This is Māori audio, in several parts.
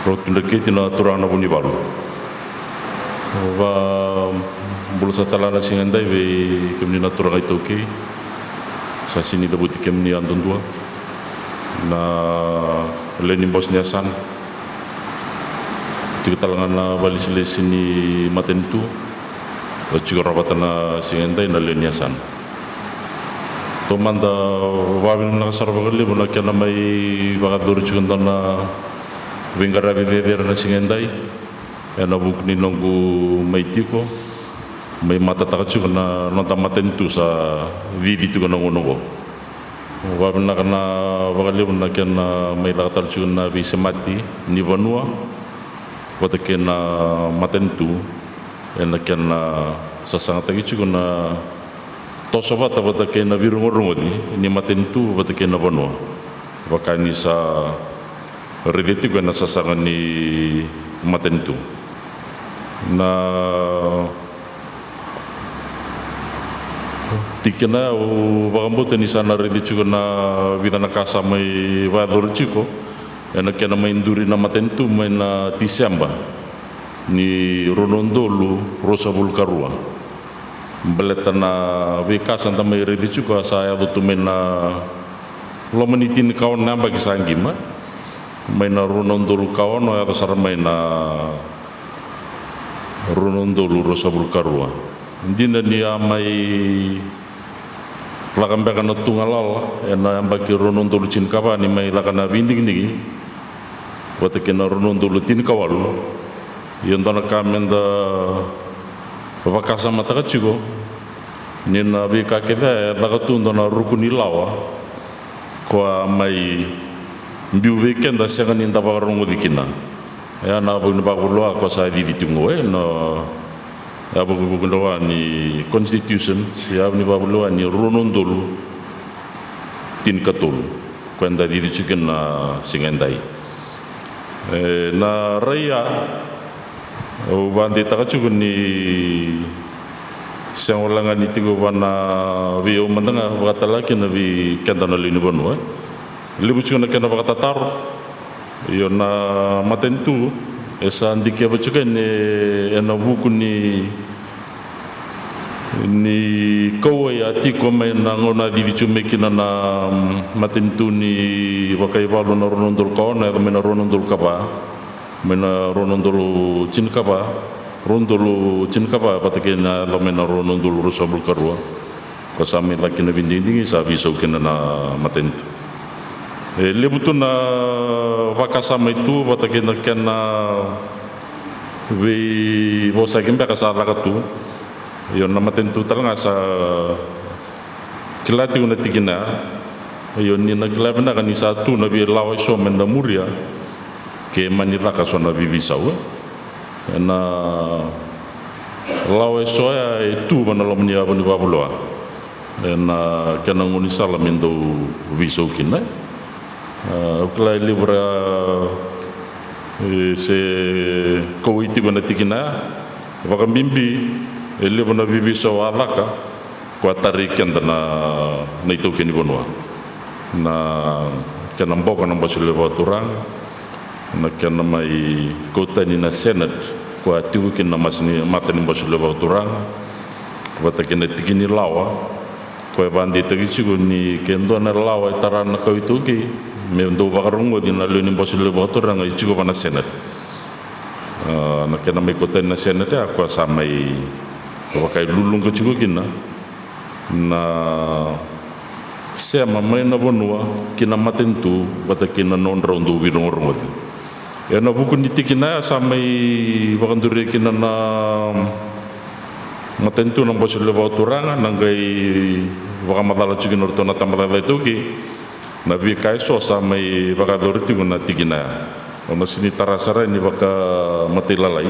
rotunda kiti na turang na buni balu va bulu satalana singandai ve kemni na turang itu ke sa sini da buti kemni andon dua na leni Bosnia san tiga talangan na bali sini matentu juga rabatana singandai na leni san to manda wabin na sarbagali buna kena mai bagadur juga na Wingara bideder na singandai, ena bukni nonggu maitiko, mai mata takacu na nonta matentu sa vidi tu kana ngongo. Wabna kana bakali buna kena mai lakatal cu na bisa mati ni banua, wata kena matentu, ena kena sasang takicu kana tosobata wata kena birungorungodi ni matentu wata kena banua, wakani sa redeti ko na sasangan ni matentu na tikena o bagambote ni sana redeti ko na vidana kasa mai vador chiko ena kena mai induri na matentu mai na Disemba ni Ronondolu Rosa Bulkarua beleta na vekasa ta mai redeti ko saya do tumena lomanitin kawan namba kisangima maina Ronondolu kawan o atau sarang maina Ronondolu Rosa Bulkarua dina ni amai lakambeka na tungalala ena ambaki Ronondolu cinkapa ni mai lakana binding nigi wata kena Ronondolu tinkawalu yondana kamenda papakasa mataka ciko nina bika kita lakatunda na rukuni lawa kwa mai mbiu weekend da senga ni ndaba rongo dikina ya na bu ni bagulo ko sa di ditungo no ya bu bugulo ni constitution ya ni bagulo ni Ronondolu tin katol kwenda di chicken na singandai na raya o bandi takachu ni sengolangan ni tigo bana bi o mandanga batala ki na bi kendana lini bonwa libu cuna kena bakata taru, yo na matentu, esa andike bacukan ena buku ni kau ya tiko main ngona di cuma kena na matentu ni bakai balu na Ronondolu kawan, ya main Ronondolu kapa, main Ronondolu cinkapa, Ronondolu cinkapa, patekena main Ronondolu Rosa Bulkarua, kasami laki na binding sabi so kena na matentu. Lebutu na wakasama itu bata kena we bosa kimba kasala katu yo na matentu talanga sa kilati una tikina yo ni na kilabna kan satu na bi lawai so menda muria ke manila ka so na bibisa na lawai so ya itu bana lomnia bani babuloa na kana ngoni sala mendo biso kina uklai libra se kowiti gona tikina wakambimbi ele bona bibi so alaka kwa tarikan na itu kini bonwa na kana mboka na mbasule turang na kana mai kota ni na senate kwa tiukin na masni matani mbasule turang wata kena tikini lawa kwa bandi tagichigo ni kendo na lawa tarana kawituki me ndo bakarungo di na leni mbasule turang ai chigo bana senate na kena mai kota na senate aku samai wakai lulung ke chigo kina na sema mai na bonua kina matentu bata kina non rondo birong ya na buku nitikina samai bakandure kina na matentu na mbasule turang nangai wakamadala chigo nortona tamadala itu ki nabi kaiso samai bakador itu guna tikina ona sini tarasara ini baka matilalai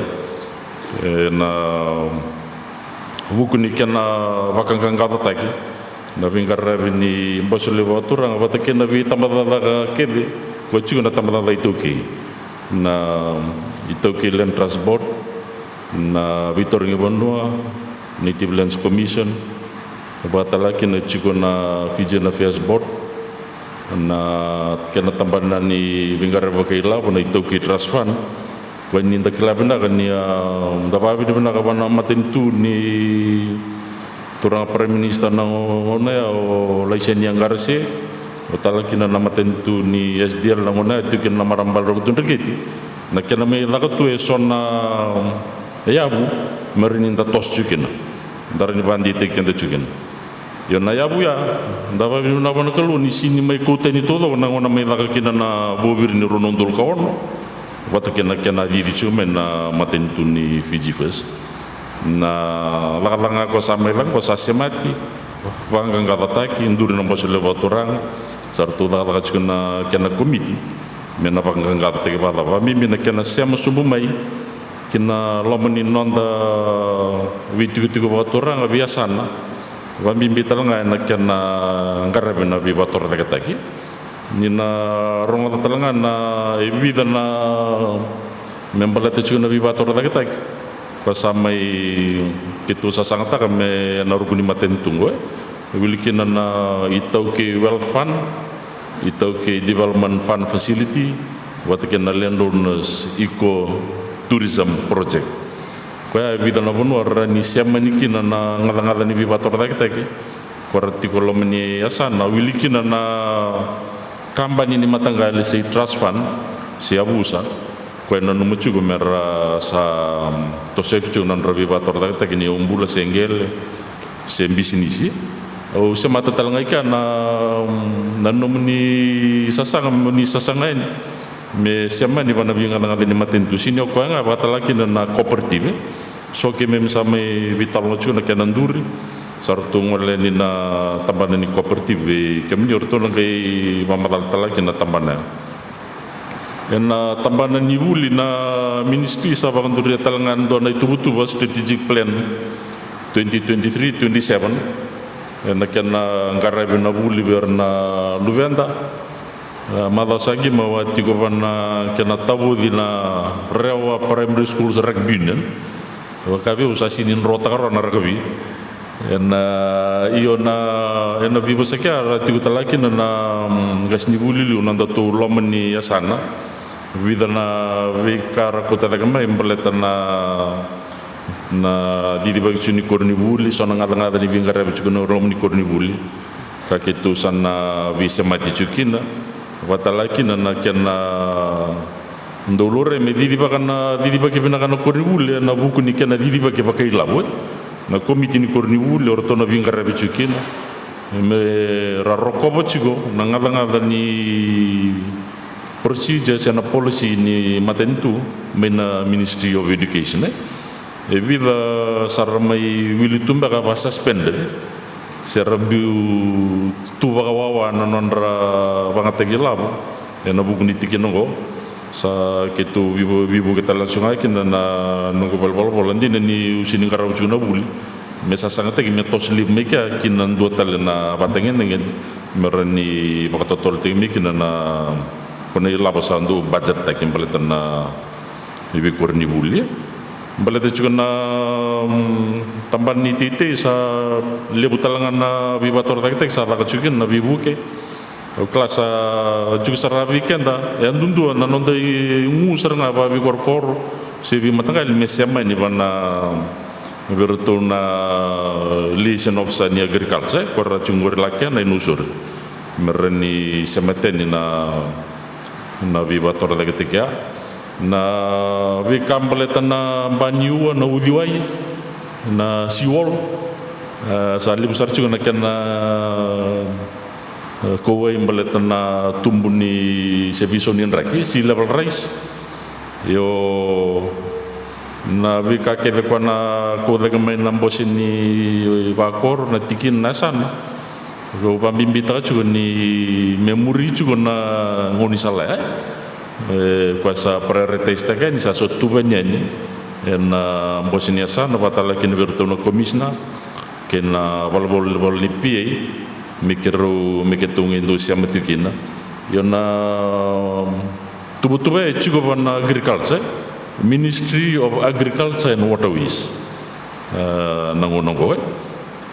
na buku ni kena bakang kata taki nabi ngarabi ni mbasule turang batake nabi tamadala kedi kochi guna tamadala itu ki na itu ki land transport na Vitor Ngibonua Native Lands Commission batalaki na chiko na Fijian Affairs Board na kena tambanan ni bingare bakaila puna itu ki trust fund ko ni ndakila benda kan ni dapabi de benda kapana matentu ni turang prime minister na ngona ya o laisen yang garse o talakina na matentu ni SDL na ngona itu kena marambal rogutun regeti na kena me lagatu e sonna yabu marin ta tos chukina dar ni bandi te kenda chukina yo na yabu ya ndaba binu na bana kalu ni sini mai kota ni todo na ngona mai laga kina na bobir ni ronondol kaon wata kena diri chumen na matentu ni Fiji First na laga ko sa mai lang ko sa semati wanggang katataki nduri na bosle baturang sartu laga chukuna kena komiti mena panggang katataki bala ba mimi na kena sema subu mai kina lomani nonda witu baturang biasa na Wambi bital nga na kena ngarabe na bi bator taki nina ronga talanga na ibida na membalate chuna bi bator taki ko samai kitu sasangata kame na ruguni matentungo wilikina na itauke wealth fund itauke development fund facility watakena landowners eco tourism project kaya bida na bunu arani siapa nikina na ngada ni bibator taki korati kolomani asa na wilikina na kampanye ni matangga si trust fund si abusa kaya na numuchu gumera sa tosekchu na bibator taki ni umbula senggel se bisnisi o se mata talanga ika na numuni sasanga me siapa ni bana bi ngada ni matentu sini ko nga batalaki na cooperative so ke mem samai vital no chuna kenanduri sartu ngole ni na tambana ni cooperative kemi orto ngai mamadal talaki na tambana tambana ni wuli na ministry sa bakanduri talangan do na tubutu strategic plan 2023-27 kena ngarabe na wuli berna luvenda madasagi mawati ko na kena tabu dina rewa primary schools rugby wakabi usasinin rota karona rugby iyo na bibo sakya tigo talaki na gasni bulili unanda to lomani yasana widana vikara kota dagama imbaleta na didi bagusuni korni buli sona ngada ni bingara bichuno romni korni buli kakitu sana bisa mati chukina watalaki na kena ndolore me didi bakana korni buli na buku ni kena didi bake pakai labo na komiti ni korni buli orto na bingara bichukina me rarokobo chigo na ngada ni procedures and policy ni matentu mena Ministry of Education vida saramai wilitumba ka ba suspended serabu tuwa kawawa na nondra bangategi labo na buku ni tikinongo sa ketu bibu kita langsung aja na nunggu bal ni usini karau chuna buli mesa sangat tegi metos lim meka kinan dua tal na batengen dengan merani bakatotol tegi meka na kone labo sandu budget takin baletan na bibi kurni buli balete juga na tamban ni tite sa lebu talangan na bibator tak sa laka juga na bibuke kelas juga sara weekend yang dundu na nonda ngusar nga ba bikor sebi matanggal mesema ni bana bertu na liaison officer ni agriculture korra chungur lakya na inusur mereni semeten na bibator tak ketika na wikam baletan na banyu na udiwai na siwol sa libu sarchu na kena kowai baletan na tumbuni sebisonin raki si level rice yo na wika kede kwa na kode kemain nambosin ni bakor na tikin nasan ko pambimbita juga ni memori juga na ngoni salah kuasa prioritas takan sa sotubannya ni na bosnia sana batala kin bertono komisna kena bol ni PA miketung Indonesia metikina yona tubutuba juga ban agriculture Ministry of Agriculture and Waterways nangonongo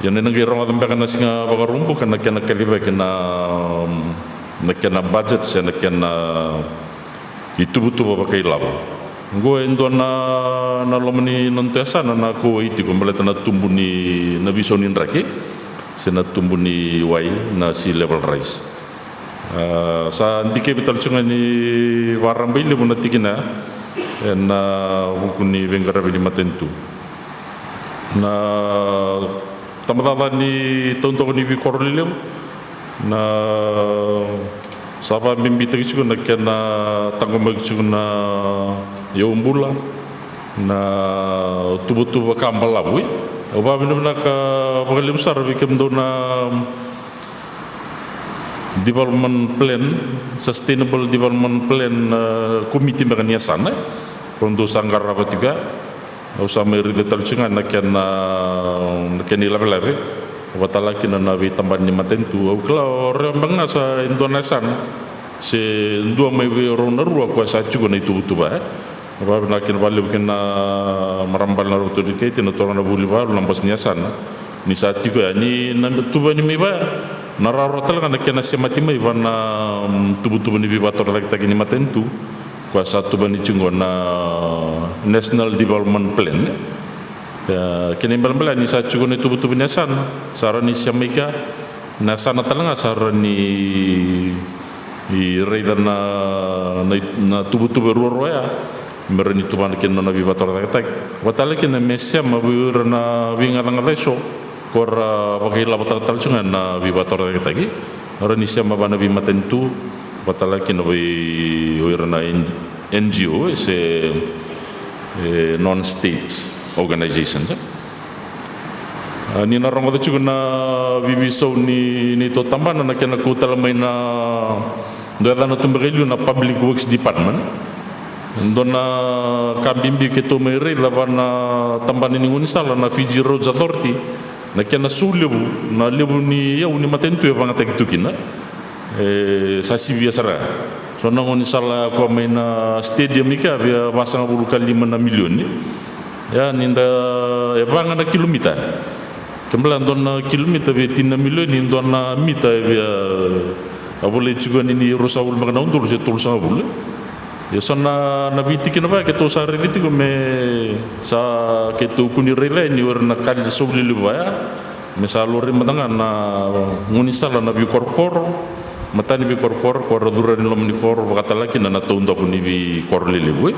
yana nangi ronga tambe kana singa bagarumbu kana kena kaliba kena nakena budget sa nakena itubu-tubu pakai labo go endo na lomani nontesa na ko iti ko maleta na tumbu ni na bisonin raki sena tumbu ni wai na sea level rise sa ndike bital chunga ni warambai le bona tikina na hukuni bengarabi ni matentu na tamadada ni tonto ni bikorlile na sapa mimbita kisu na kena tangoma kisu na yombula na tubu-tubu kambala bui oba benar ka bagalim besar bikin dona development plan sustainable development plan committee makanya sana untuk sanggar apa juga usama rida talcingan na kena labe-labe watala kina nabi tamban ni matentu kala rembang sa Indonesia se dua mai rona rua ko sa cugo na itu-tuba ba na kina bali kina marambal na rutu dikete na torna buli ba lambas niasan ni sa tigo ni na tuba ni meba na raro talaga na kina semati mai ba na tubu-tubu ni bibator tak ni matentu ko sa tuba ni cungo na National Development Plan kini bala ni sa cugo ni tubu-tubu niasan sarani siamika na sana talanga sarani i reida na tubu-tubu ruo ya mereni tuban ken na bibator tak watala ken mesia mabur na wingatang so kor pakai labotak talcungan na bibator tak rani siam mabana bimatentu watala ken wi na NGO se non state organizations ni na rongo tu na bibiso ni to tambana na kena ko talamay na doa na tumbagelu na public works department dona kabimbi ke to mere na tambana ni ngunisala na Fiji Roads Authority na kena sulebu na lebu ni ya uni matentu ya pangata kitukina sa sibia sara so na ngunisala ko may na stadium ika bia basang 10 kali 5 million ni ya ninda ebanga na kilomita kembali dona kilomita be 3 million ni dona mita be abole juga ni rusaul magana undur se tulsa abule ya sana nabi tikina ba ke to sa reviti ko me sa ke to kuni rele ni warna kali sobli liba ya mesalore matanga na ngunisala nabi korkor matani bi korkor dura ni lomni kor bakata laki na tondo kuni bi korlele we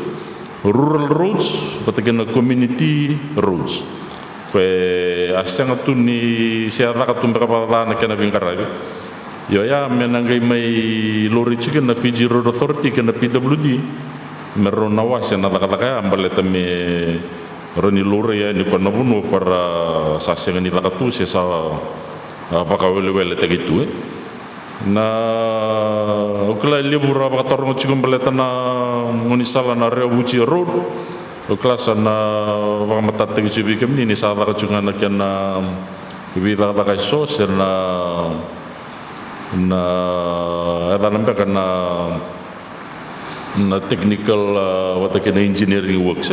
rural roads patakena community roads kwe asyang tu ni siapa katum berapa na kena bingkarabi yo ya menanggai mai lori chicken na Fiji Road Authority kena PWD merona was na takataka ambaleta me roni lori ya ni kona bunu kora sasenga ni takatu sesa apaka wele tagitu na ukla libura bakatorno chicken baleta na munisala na Rewuchi Road kelas na baka matatag sibi kami ni sa ka chunga na kena bibita ka so na ada nampak na technical wata kena engineering works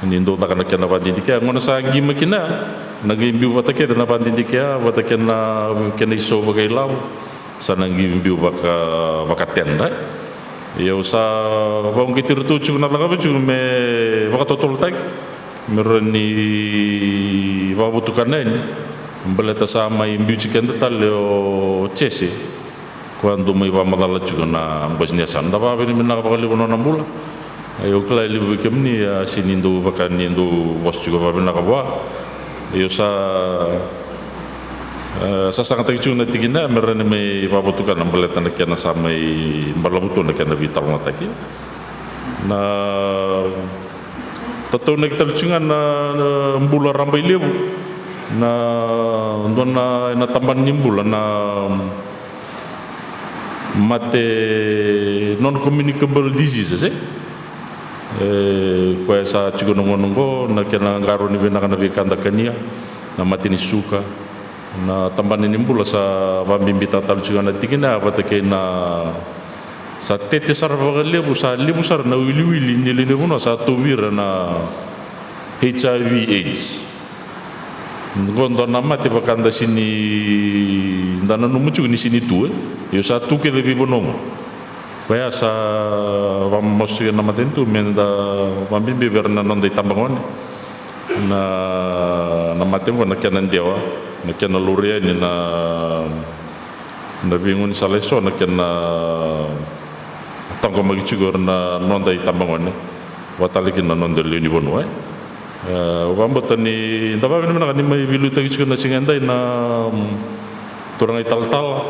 ni ndo ta kana kena pandindika ngona sa gima kina nagimbi wata kena pandindika wata kena iso bagai law sa nangimbi baka tenda ya usah bang kitir tu cuma nak apa cuma baka total tag merani baka butukan ni beleta sama imbu chicken total yo chese quando mai ba madala juga na bosnia sanda ba bini mina baka libo na bula ayo kala libo kem ni sinindo baka nindo bos juga ba bina kabwa yo sa sangat terkejut nanti kita merana me babutukan ambaletan nakena samai balabutu nakena vital mataki na tato nak terkejungan na mbula rambai lebu na dona na tamban nimbula na mate non communicable diseases kwa sa chugo nongo nakena ngaro ni bena kana bikanda kania na mate ni suka na tamban ni mbula sa bambimita tal juga na tikina batake na sa tete sar bagalebu sa libu sar na wili ni le no sa tubira na HIV AIDS ngondo na mate bakanda sini dana no mucu ni sini tu yo sa tuke de bibonong kaya sa vamos na matentu menda mambimbi berna non dei tambangon na matengo na kenan dewa na kenan luria ni na bingun saleso na kenan tangko magicugor na non dei tambangon watalikin na non de lini bonwa wambotani ndaba bena na ni mai bilu tagicugor na singandai na turang ital-tal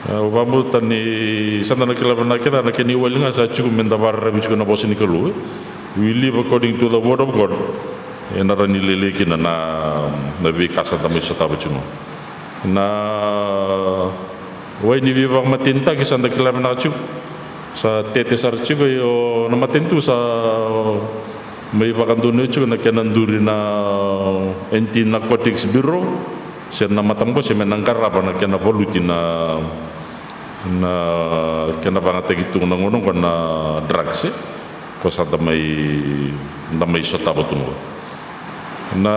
wambotani santana kilabana kita na keni walinga sa cukup mendabar bicugor na bosin kelu we live according to the word of God enara ni lelekin na bi kasa tamai sota bicungo na wai ni bibang matinta kisanda kilabana cuk sa tete sar cuk yo na matintu sa may bakanduno cuk na kenanduri na anti narcotics bureau sen na matambo se menangkarapa na kena poluti na kena pangategitung na ngonong ko na drugs ko sa damay sota botungo na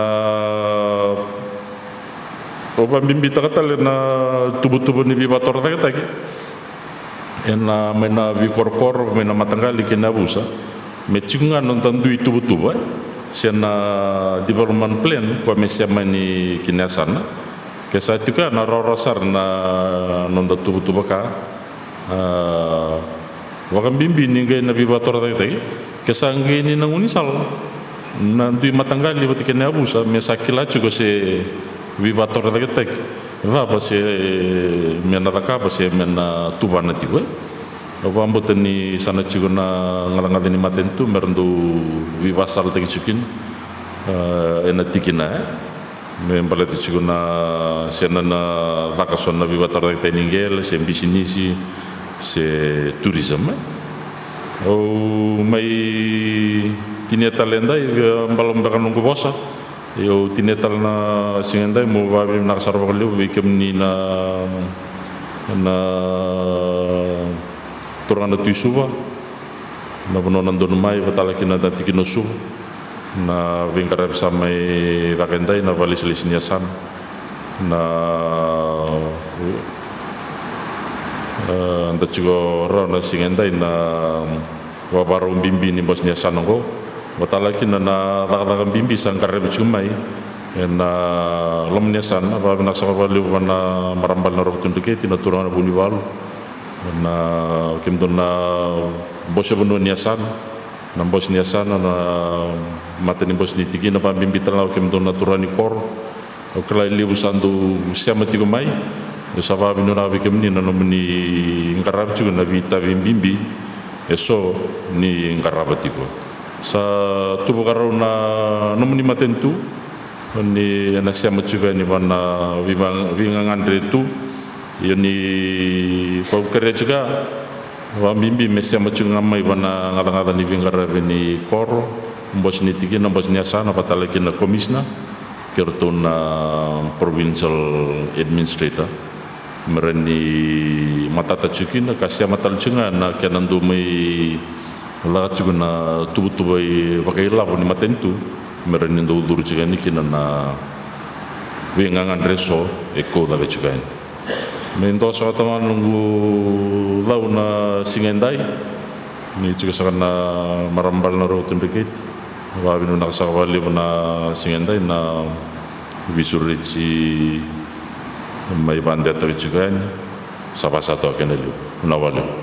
o pambimbita katale na tubo-tubo ni bibator taki na may na bikorkor may na matanggali kinabusa may tsunga non tandui tubo-tubo siya na development plan ko may siya ni kinasan kesa itu ka narorasar na non da tubo-tubo ka wakam bimbi ninggay na bibator taki kesa ngay ni nangunisal nanti matanggali bati kena abusa me sakila chugo se vibator da ketek va base mena taka base mena tubana tiwe wambot ni sana chugo na ngalangal ni matentu merendu vivasal teki chukin ena tikina me balati chugo na sena na vakason na vibator da teningel se bisinisi se tourisme o mai tinetal endai balom bakan nunggu bosa yo tinetal na singendai mo babi na sarwa kali wikem ni na turana tuisuba na bononan don mai batalakin na tikin su na vingkarab samai dakendai na valis lisnya san na anda juga rona singendai na wabarong bimbi ni bosnya sanongo watalakin na dagdagan bimbi sang kareb cumai na lomnya san apa na sakabali na marambal na rokutun diketi na turana buni balu na kimdon na bosnya bonu niasan na bosnya san na mateni bosni tiki na bimbi tala kimdon na turani kor okelai libu sandu siama tigo mai sabab ino na bikem ni na nomni ngarab juga na bita bimbi eso ni ngarabatiko sa tubo karo na nomni matentu ni na siya juga ni bana wingangan retu ni kau kerja juga wa mimbi mesya macunga mai bana ngata-ngata ni wingarabe ni kor mbos ni tiki na mbos ni asana patalakin na komisna kerto na provincial administrator mereni matata cukin kasya matal cunga na kenandu mai la cuguna tubu-tubu pakai labu ni matentu mereni ndo dur juga ni kina na wingangan reso eko daga juga ni mento sa tama nunggu lau na singendai ni juga sakana marambal na rotun dikit wabi nu nakasakawali na singendai na bisurici may bandet juga ni sapa satu akan liu nawali